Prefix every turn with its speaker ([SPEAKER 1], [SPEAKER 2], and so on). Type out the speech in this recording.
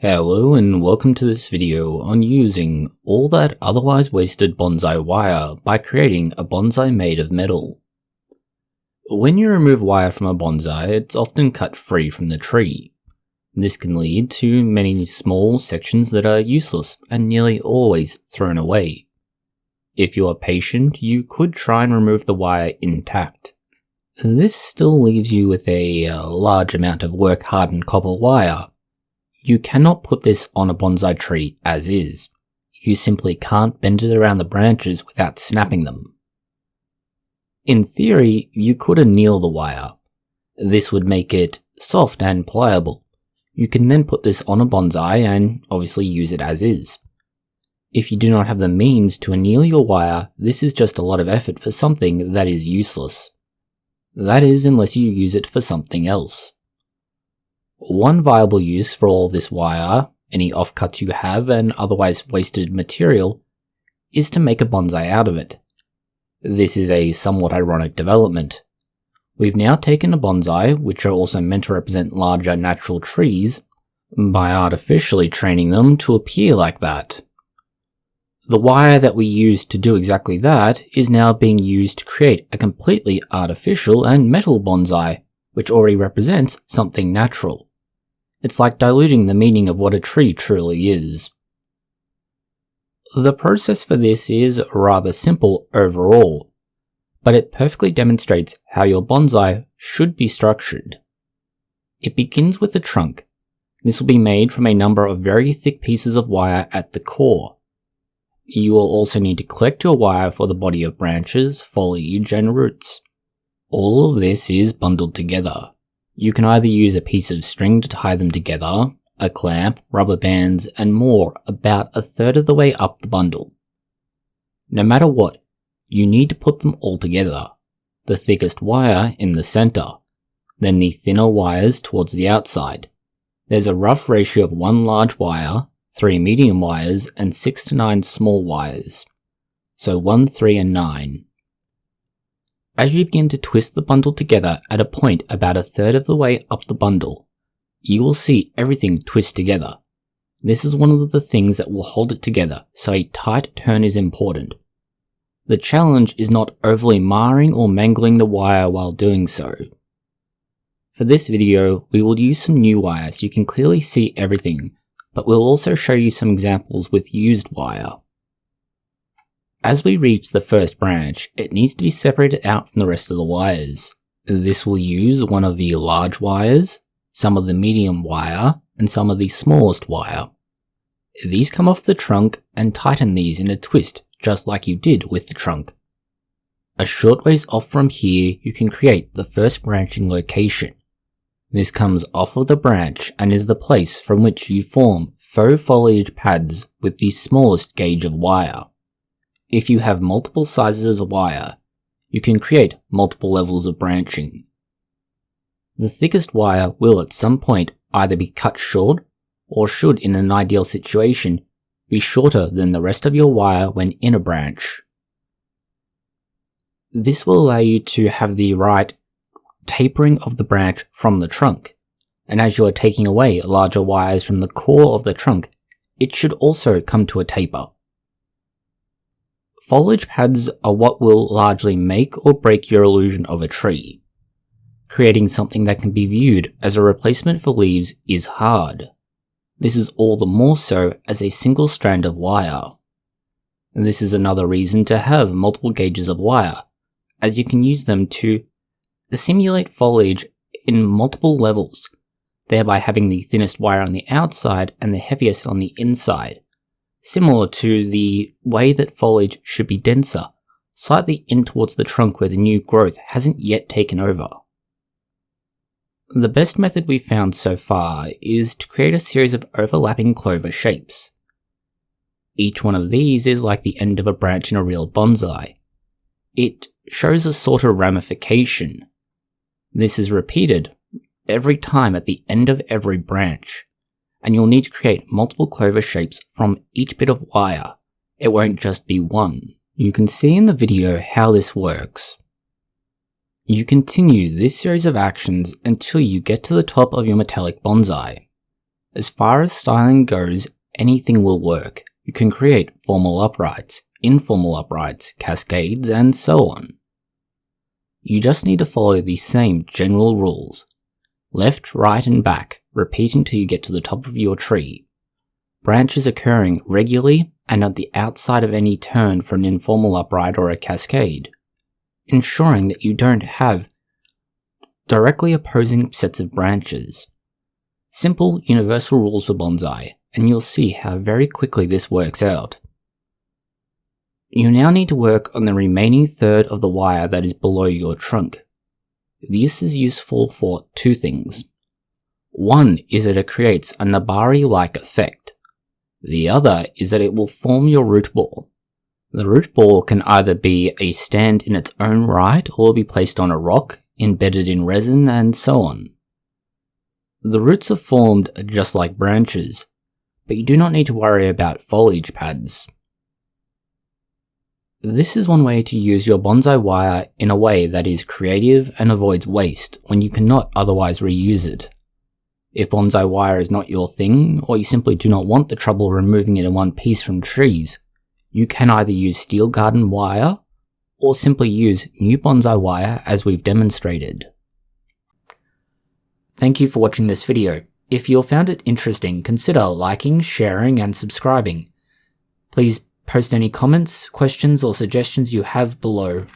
[SPEAKER 1] Hello and welcome to this video on using all that otherwise wasted bonsai wire by creating a bonsai made of metal. When you remove wire from a bonsai, it's often cut free from the tree. This can lead to many small sections that are useless and nearly always thrown away. If you are patient, you could try and remove the wire intact. This still leaves you with a large amount of work-hardened copper wire. You cannot put this on a bonsai tree as is. You simply can't bend it around the branches without snapping them. In theory, you could anneal the wire. This would make it soft and pliable. You can then put this on a bonsai and obviously use it as is. If you do not have the means to anneal your wire, this is just a lot of effort for something that is useless. That is, unless you use it for something else. One viable use for all this wire, any offcuts you have and otherwise wasted material, is to make a bonsai out of it. This is a somewhat ironic development. We've now taken a bonsai, which are also meant to represent larger natural trees, by artificially training them to appear like that. The wire that we used to do exactly that is now being used to create a completely artificial and metal bonsai, which already represents something natural. It's like diluting the meaning of what a tree truly is. The process for this is rather simple overall, but it perfectly demonstrates how your bonsai should be structured. It begins with the trunk. This will be made from a number of very thick pieces of wire at the core. You will also need to collect your wire for the body of branches, foliage, and roots. All of this is bundled together. You can either use a piece of string to tie them together, a clamp, rubber bands, and more about a third of the way up the bundle. No matter what, you need to put them all together. The thickest wire in the center, then the thinner wires towards the outside. There's a rough ratio of 1 large wire, 3 medium wires, and 6 to 9 small wires. So 1, 3, and 9. As you begin to twist the bundle together at a point about a third of the way up the bundle, you will see everything twist together. This is one of the things that will hold it together, so a tight turn is important. The challenge is not overly marring or mangling the wire while doing so. For this video, we will use some new wire so you can clearly see everything, but we'll also show you some examples with used wire. As we reach the first branch, it needs to be separated out from the rest of the wires. This will use one of the large wires, some of the medium wire, and some of the smallest wire. These come off the trunk and tighten these in a twist, just like you did with the trunk. A short ways off from here, you can create the first branching location. This comes off of the branch and is the place from which you form faux foliage pads with the smallest gauge of wire. If you have multiple sizes of wire, you can create multiple levels of branching. The thickest wire will at some point either be cut short, or should in an ideal situation, be shorter than the rest of your wire when in a branch. This will allow you to have the right tapering of the branch from the trunk, and as you are taking away larger wires from the core of the trunk, it should also come to a taper. Foliage pads are what will largely make or break your illusion of a tree. Creating something that can be viewed as a replacement for leaves is hard. This is all the more so as a single strand of wire. And this is another reason to have multiple gauges of wire, as you can use them to simulate foliage in multiple levels, thereby having the thinnest wire on the outside and the heaviest on the inside, similar to the way that foliage should be denser, slightly in towards the trunk where the new growth hasn't yet taken over. The best method we've found so far is to create a series of overlapping clover shapes. Each one of these is like the end of a branch in a real bonsai. It shows a sort of ramification. This is repeated every time at the end of every branch, and you'll need to create multiple clover shapes from each bit of wire. It won't just be one. You can see in the video how this works. You continue this series of actions until you get to the top of your metallic bonsai. As far as styling goes, anything will work. You can create formal uprights, informal uprights, cascades, and so on. You just need to follow the same general rules. Left, right, and back, repeating till you get to the top of your tree. Branches occurring regularly and at the outside of any turn for an informal upright or a cascade. Ensuring that you don't have directly opposing sets of branches. Simple, universal rules for bonsai, and you'll see how very quickly this works out. You now need to work on the remaining third of the wire that is below your trunk. This is useful for two things. One is that it creates a nabari-like effect. The other is that it will form your root ball. The root ball can either be a stand in its own right or be placed on a rock, embedded in resin, and so on. The roots are formed just like branches, but you do not need to worry about foliage pads. This is one way to use your bonsai wire in a way that is creative and avoids waste when you cannot otherwise reuse it. If bonsai wire is not your thing, or you simply do not want the trouble removing it in one piece from trees, you can either use steel garden wire, or simply use new bonsai wire as we've demonstrated. Thank you for watching this video. If you found it interesting, consider liking, sharing, and subscribing. Please post any comments, questions, or suggestions you have below.